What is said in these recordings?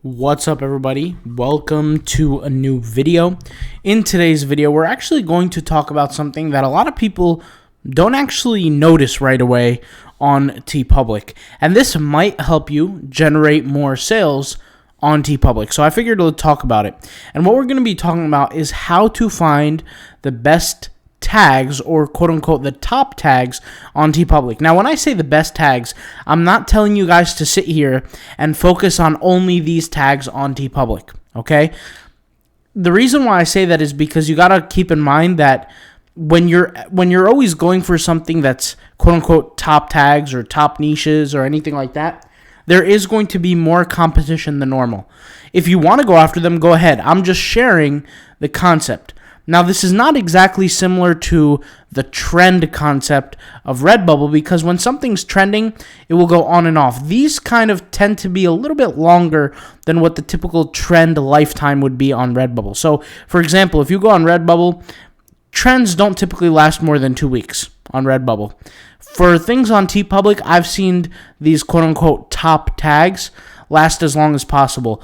What's up, everybody? Welcome to a new video. In today's video, we're actually going to talk about something that a lot of people don't actually notice right away on Teepublic, and this might help you generate more sales on Teepublic. So I figured to talk about it. And what we're going to be talking about is how to find the best tags, or quote unquote the top tags on Teepublic. Now, when I say the best tags, I'm not telling you guys to sit here and focus on only these tags on Teepublic, okay? The reason why I say that is because you got to keep in mind that when you're always going for something that's quote unquote top tags or top niches or anything like that, there is going to be more competition than normal. If you want to go after them, go ahead. I'm just sharing the concept. Now, this is not exactly similar to the trend concept of Redbubble, because when something's trending, it will go on and off. These kind of tend to be a little bit longer than what the typical trend lifetime would be on Redbubble. So, for example, if you go on Redbubble, trends don't typically last more than 2 weeks on Redbubble. For things on Teepublic, I've seen these quote-unquote top tags last as long as possible.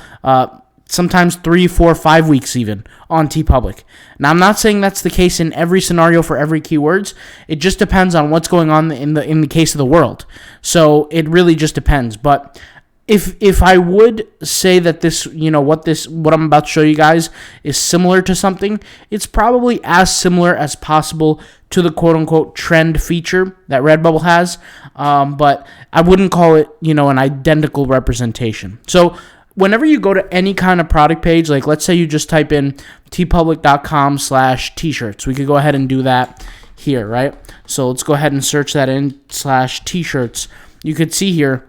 Sometimes 3, 4, 5 weeks even on Teepublic. Now, I'm not saying that's the case in every scenario for every keywords. It just depends on what's going on in the case of the world. So it really just depends. But if I would say that this, what I'm about to show you guys is similar to something, it's probably as similar as possible to the quote-unquote trend feature that Redbubble has. But I wouldn't call it, an identical representation. So whenever you go to any kind of product page, like let's say you just type in teepublic.com/t-shirts. We could go ahead and do that here, right? So let's go ahead and search that in /t-shirts. You could see here,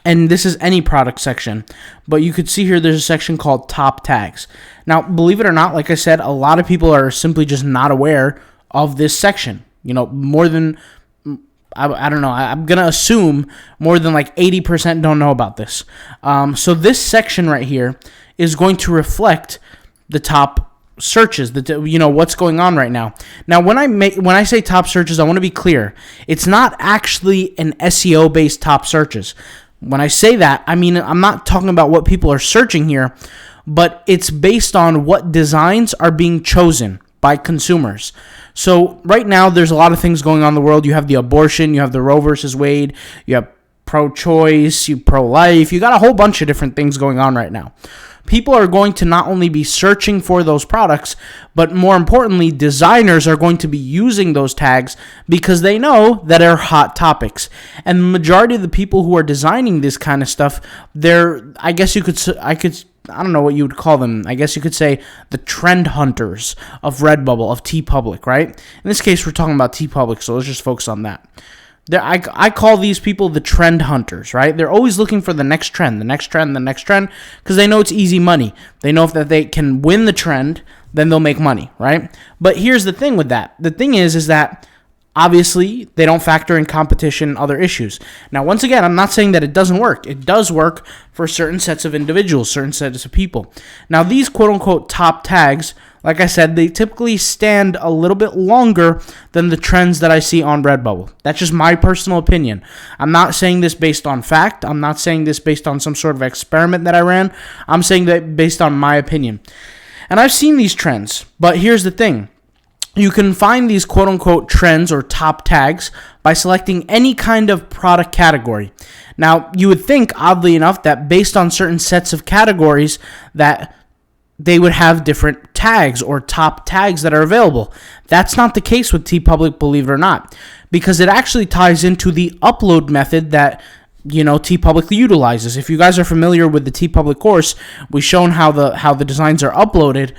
and this is any product section, but you could see here there's a section called top tags. Now, believe it or not, like I said, a lot of people are simply just not aware of this section. More than I don't know. I'm going to assume more than like 80% don't know about this. So this section right here is going to reflect the top searches, what's going on right now. Now, when I say top searches, I want to be clear. It's not actually an SEO-based top searches. When I say that, I mean, I'm not talking about what people are searching here, but it's based on what designs are being chosen by consumers. So right now, there's a lot of things going on in the world. You have the abortion, you have the Roe versus Wade, you have pro-choice, you pro-life. You got a whole bunch of different things going on right now. People are going to not only be searching for those products, but more importantly, designers are going to be using those tags because they know that they're hot topics. And the majority of the people who are designing this kind of stuff, I don't know what you would call them. I guess you could say the trend hunters of Redbubble, of Teepublic, right? In this case, we're talking about Teepublic, so let's just focus on that. I call these people the trend hunters, right? They're always looking for the next trend, because they know it's easy money. They know that they can win the trend, then they'll make money, right? But here's the thing with that. The thing is that obviously, they don't factor in competition and other issues. Now, once again, I'm not saying that it doesn't work. It does work for certain sets of individuals, certain sets of people. Now, these quote-unquote top tags, like I said, they typically stand a little bit longer than the trends that I see on Redbubble. That's just my personal opinion. I'm not saying this based on fact. I'm not saying this based on some sort of experiment that I ran. I'm saying that based on my opinion. And I've seen these trends, but here's the thing. You can find these quote-unquote trends or top tags by selecting any kind of product category. Now, you would think, oddly enough, that based on certain sets of categories that they would have different tags or top tags that are available. That's not the case with Teepublic, believe it or not, because it actually ties into the upload method that Teepublic utilizes. If you guys are familiar with the Teepublic course, we've shown how the designs are uploaded.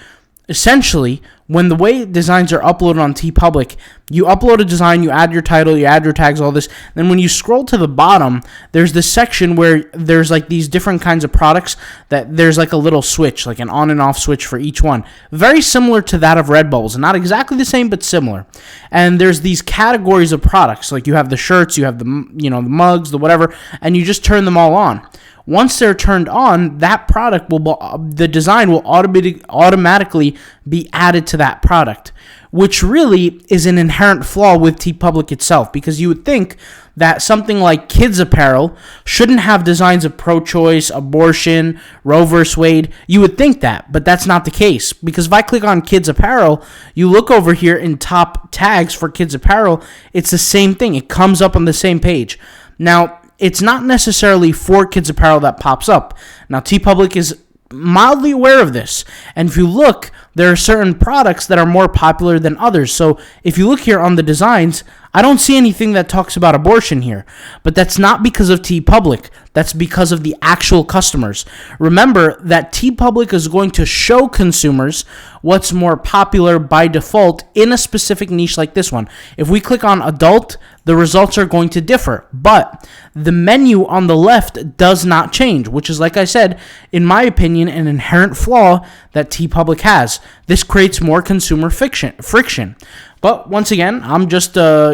Essentially, when the way designs are uploaded on Teepublic, you upload a design, you add your title, you add your tags, all this. Then when you scroll to the bottom, there's this section where there's like these different kinds of products that there's like a little switch, like an on and off switch for each one. Very similar to that of Redbubble's. Not exactly the same, but similar. And there's these categories of products. Like you have the shirts, you have the mugs, the whatever, and you just turn them all on. Once they're turned on, that product the design will automatically be added to that product, which really is an inherent flaw with Teepublic itself, because you would think that something like kids apparel shouldn't have designs of pro-choice, abortion, Roe vs. Wade. You would think that, but that's not the case, because if I click on kids apparel, you look over here in top tags for kids apparel, it's the same thing. It comes up on the same page. Now, it's not necessarily for kids apparel that pops up. Now, Teepublic is mildly aware of this, and if you look, there are certain products that are more popular than others. So if you look here on the designs, I don't see anything that talks about abortion here, but that's not because of Teepublic. That's because of the actual customers. Remember that Teepublic is going to show consumers what's more popular by default in a specific niche like this one. If we click on adult, the results are going to differ, but the menu on the left does not change, which is, like I said, in my opinion, an inherent flaw that Teepublic has. This creates more consumer friction. But once again, I'm just, I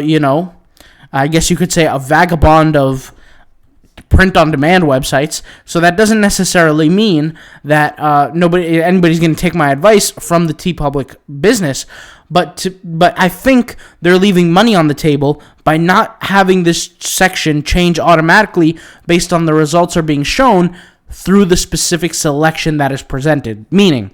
guess you could say a vagabond of print-on-demand websites. So that doesn't necessarily mean that anybody's going to take my advice from the Teepublic business. But I think they're leaving money on the table by not having this section change automatically based on the results are being shown through the specific selection that is presented. Meaning,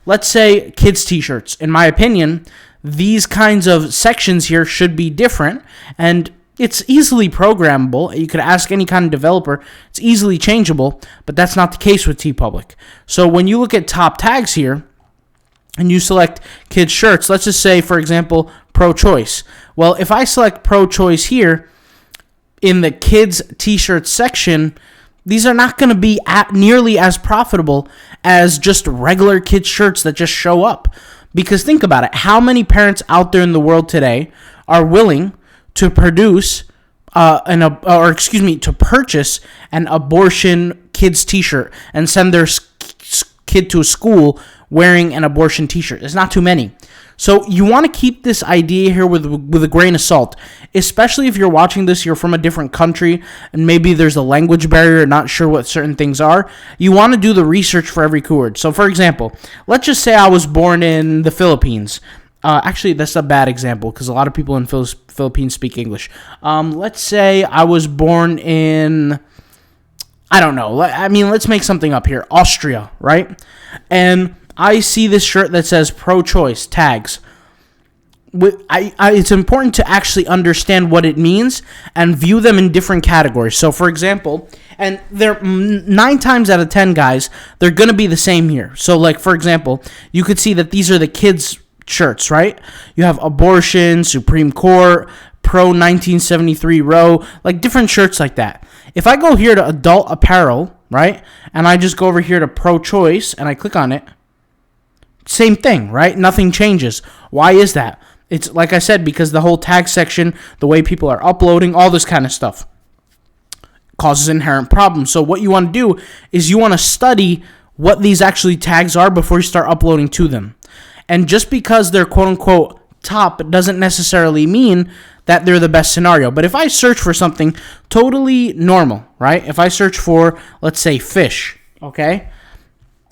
let's say kids' t-shirts. In my opinion, these kinds of sections here should be different, and it's easily programmable. You could ask any kind of developer. It's easily changeable, but that's not the case with Teepublic. So when you look at top tags here, and you select kids' shirts, let's just say, for example, pro-choice. Well, if I select pro-choice here, in the kids' t-shirt section, these are not going to be nearly as profitable as just regular kids' shirts that just show up. Because think about it. How many parents out there in the world today are willing to purchase an abortion kids t-shirt and send their kid to a school wearing an abortion t-shirt? It's not too many. So you want to keep this idea here with a grain of salt, especially if you're watching this, you're from a different country, and maybe there's a language barrier, not sure what certain things are. You want to do the research for every keyword. So for example, let's just say I was born in the Philippines. Actually, that's a bad example because a lot of people in Philippines speak English. Let's say I was born in, I don't know. I mean, let's make something up here. Austria, right? And I see this shirt that says pro-choice tags. It's important to actually understand what it means and view them in different categories. So, for example, and they're 9 times out of 10, guys, they're going to be the same here. So, like, for example, you could see that these are the kids' shirts, right? You have abortion, Supreme Court, pro-1973 Roe, like different shirts like that. If I go here to adult apparel, right, and I just go over here to pro-choice and I click on it, same thing, right? Nothing changes. Why is that? It's like I said, because the whole tag section, the way people are uploading, all this kind of stuff causes inherent problems. So what you want to do is you want to study what these actually tags are before you start uploading to them. And just because they're quote-unquote top doesn't necessarily mean that they're the best scenario. But if I search for something totally normal, right? If I search for, let's say, fish, okay?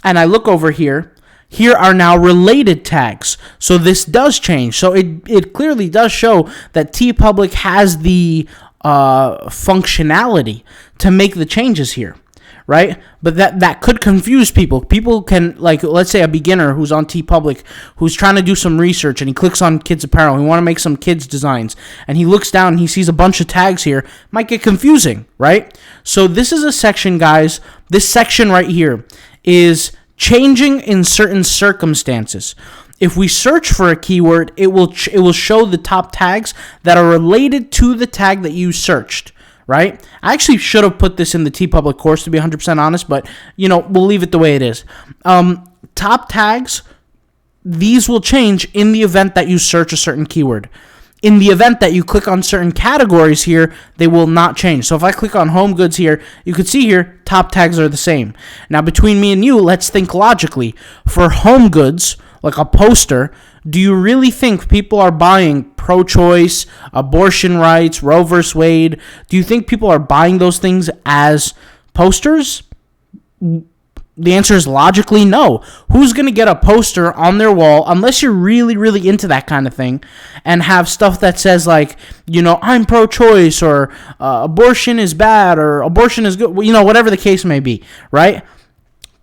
And I look over here, here are now related tags. So this does change. So it clearly does show that Teepublic has the functionality to make the changes here, right? But that could confuse people. People can, like, let's say a beginner who's on Teepublic, who's trying to do some research, and he clicks on kids apparel. He want to make some kids designs, and he looks down and he sees a bunch of tags here. Might get confusing, right? So this is a section, guys. This section right here is changing in certain circumstances. If we search for a keyword, it will show the top tags that are related to the tag that you searched, right? I actually should have put this in the Teepublic course, to be 100% honest, but, we'll leave it the way it is. Top tags, these will change in the event that you search a certain keyword. In the event that you click on certain categories here, they will not change. So if I click on home goods here, you can see here, top tags are the same. Now, between me and you, let's think logically. For home goods, like a poster, do you really think people are buying pro-choice, abortion rights, Roe vs. Wade? Do you think people are buying those things as posters? The answer is logically no. Who's going to get a poster on their wall, unless you're really, really into that kind of thing, and have stuff that says, like, I'm pro-choice, or abortion is bad, or abortion is good, whatever the case may be, right?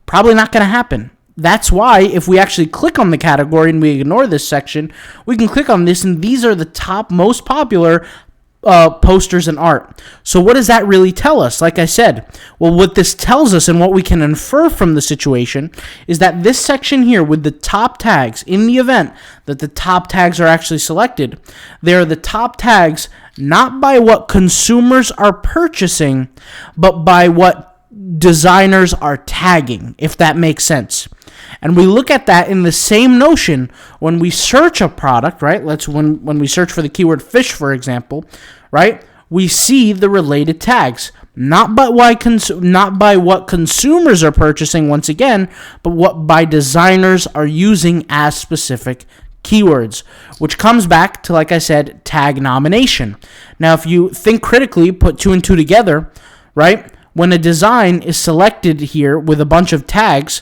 Probably not going to happen. That's why if we actually click on the category and we ignore this section, we can click on this, and these are the top most popular posters and art. So what does that really tell us? Like I said, well, what this tells us and what we can infer from the situation is that this section here with the top tags, in the event that the top tags are actually selected, they are the top tags not by what consumers are purchasing, but by what designers are tagging, if that makes sense. And we look at that in the same notion when we search a product, right? When we search for the keyword fish, for example, right? We see the related tags, not by what consumers are purchasing once again, but what by designers are using as specific keywords, which comes back to, like I said, tag nomination. Now, if you think critically, put two and two together, right? When a design is selected here with a bunch of tags,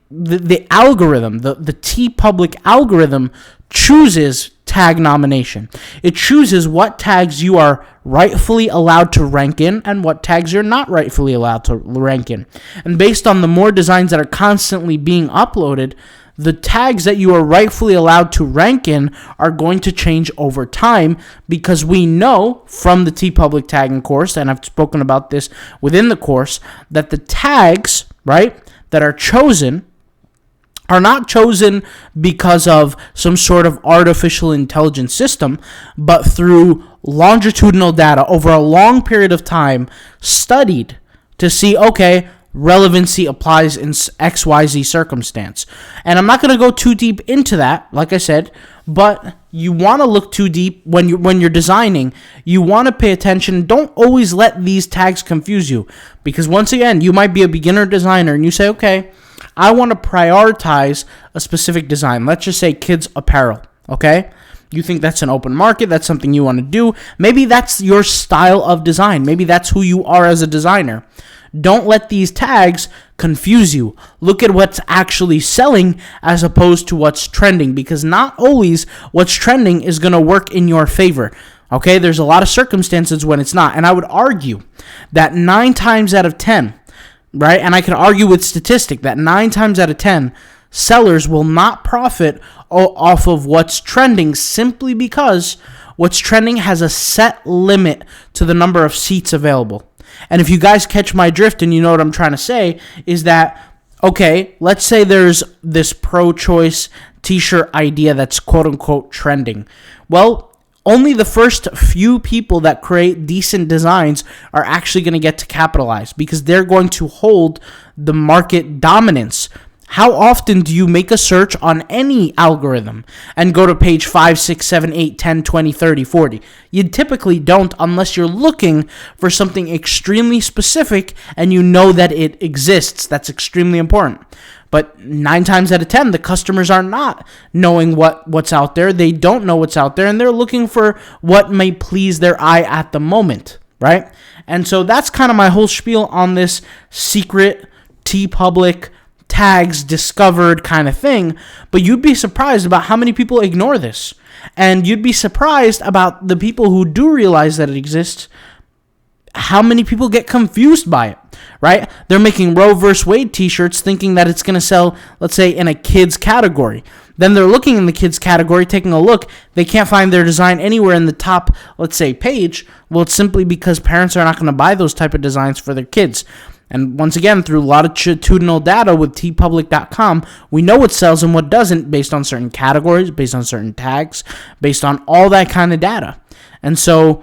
the algorithm, the Teepublic algorithm chooses tag nomination. It chooses what tags you are rightfully allowed to rank in and what tags you're not rightfully allowed to rank in. And based on the more designs that are constantly being uploaded, the tags that you are rightfully allowed to rank in are going to change over time, because we know from the Teepublic tagging course, and I've spoken about this within the course, that the tags, right, that are chosen are not chosen because of some sort of artificial intelligence system, but through longitudinal data over a long period of time, studied to see, okay, relevancy applies in XYZ circumstance. And I'm not going to go too deep into that, like I said, but you want to look too deep when you're designing. You want to pay attention. Don't always let these tags confuse you, because once again, you might be a beginner designer and you say, okay, I want to prioritize a specific design. Let's just say kids apparel, okay? You think that's an open market, that's something you want to do. Maybe that's your style of design. Maybe that's who you are as a designer. Don't let these tags confuse you. Look at what's actually selling as opposed to what's trending, because not always what's trending is going to work in your favor. Okay, there's a lot of circumstances when it's not. And I would argue that 9 times out of 10, right? And I can argue with statistic that 9 times out of 10, sellers will not profit off of what's trending, simply because what's trending has a set limit to the number of seats available. And if you guys catch my drift and you know what I'm trying to say, is that, okay, let's say there's this pro-choice t-shirt idea that's quote-unquote trending. Well, only the first few people that create decent designs are actually going to get to capitalize, because they're going to hold the market dominance. How often do you make a search on any algorithm and go to page 5, 6, 7, 8, 10, 20, 30, 40? You typically don't, unless you're looking for something extremely specific and you know that it exists. That's extremely important. But 9 times out of 10, the customers are not knowing what's out there. They don't know what's out there, and they're looking for what may please their eye at the moment, right? And so that's kind of my whole spiel on this secret Teepublic tags discovered kind of thing. But you'd be surprised about how many people ignore this. And you'd be surprised about the people who do realize that it exists, how many people get confused by it, right? They're making Roe vs. Wade t-shirts thinking that it's going to sell, let's say, in a kids category. Then they're looking in the kids category, taking a look. They can't find their design anywhere in the top, let's say, page. Well, it's simply because parents are not going to buy those type of designs for their kids. And once again, through longitudinal data with teepublic.com, we know what sells and what doesn't based on certain categories, based on certain tags, based on all that kind of data. And so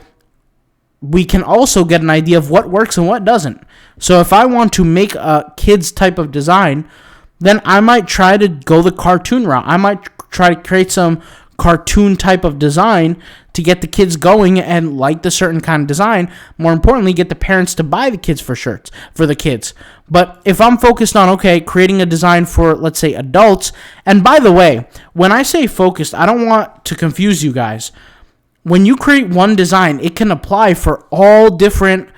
we can also get an idea of what works and what doesn't. So if I want to make a kids type of design, then I might try to go the cartoon route. I might try to create some cartoon type of design to get the kids going and like the certain kind of design. More importantly, get the parents to buy the kids for shirts for the kids. But if I'm focused on, okay, creating a design for, let's say, adults, and by the way, when I say focused, I don't want to confuse you guys. When you create one design, it can apply for all different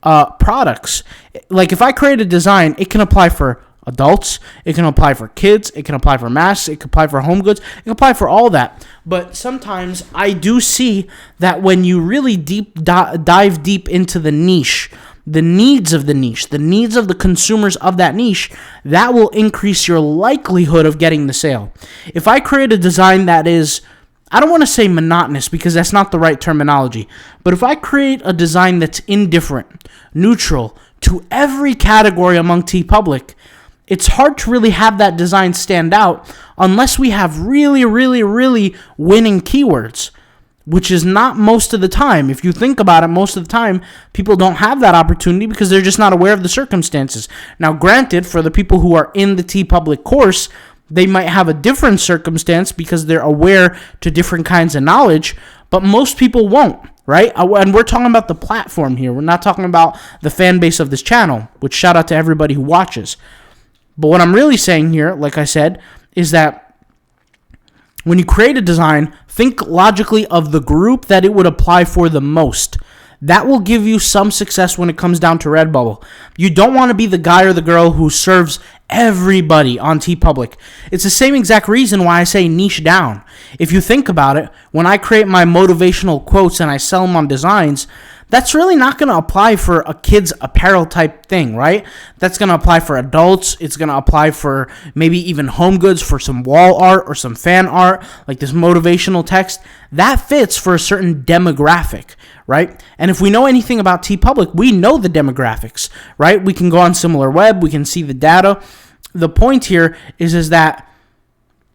products. Like if I create a design, it can apply for adults, it can apply for kids, it can apply for masks, it can apply for home goods, it can apply for all that. But sometimes I do see that when you really dive deep into the niche, the needs of the niche, the needs of the consumers of that niche, that will increase your likelihood of getting the sale. If I create a design that is, I don't want to say monotonous because that's not the right terminology, but if I create a design that's indifferent, neutral to every category among Teepublic, it's hard to really have that design stand out unless we have really, really, really winning keywords, which is not most of the time. If you think about it, most of the time, people don't have that opportunity because they're just not aware of the circumstances. Now, granted, for the people who are in the Teepublic course, they might have a different circumstance because they're aware to different kinds of knowledge, but most people won't, right? And we're talking about the platform here. We're not talking about the fan base of this channel, which shout out to everybody who watches. But what I'm really saying here, like I said, is that when you create a design, think logically of the group that it would apply for the most. That will give you some success when it comes down to Redbubble. You don't want to be the guy or the girl who serves everybody on Teepublic. It's the same exact reason why I say niche down. If you think about it, when I create my motivational quotes and I sell them on designs, that's really not going to apply for a kid's apparel type thing, right? That's going to apply for adults. It's going to apply for maybe even home goods, for some wall art or some fan art, like this motivational text. That fits for a certain demographic, right? And if we know anything about Teepublic, we know the demographics, right? We can go on SimilarWeb. We can see the data. The point here is that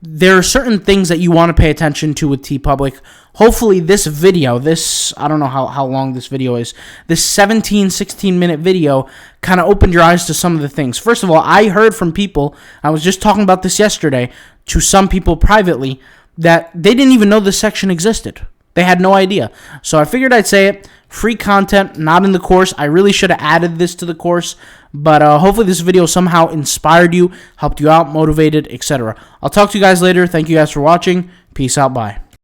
there are certain things that you want to pay attention to with Teepublic. Hopefully this video, I don't know how long this video is, this 16-minute video kind of opened your eyes to some of the things. First of all, I heard from people, I was just talking about this yesterday, to some people privately, that they didn't even know this section existed. They had no idea. So I figured I'd say it. Free content, not in the course. I really should have added this to the course, but hopefully this video somehow inspired you, helped you out, motivated, etc. I'll talk to you guys later. Thank you guys for watching. Peace out. Bye.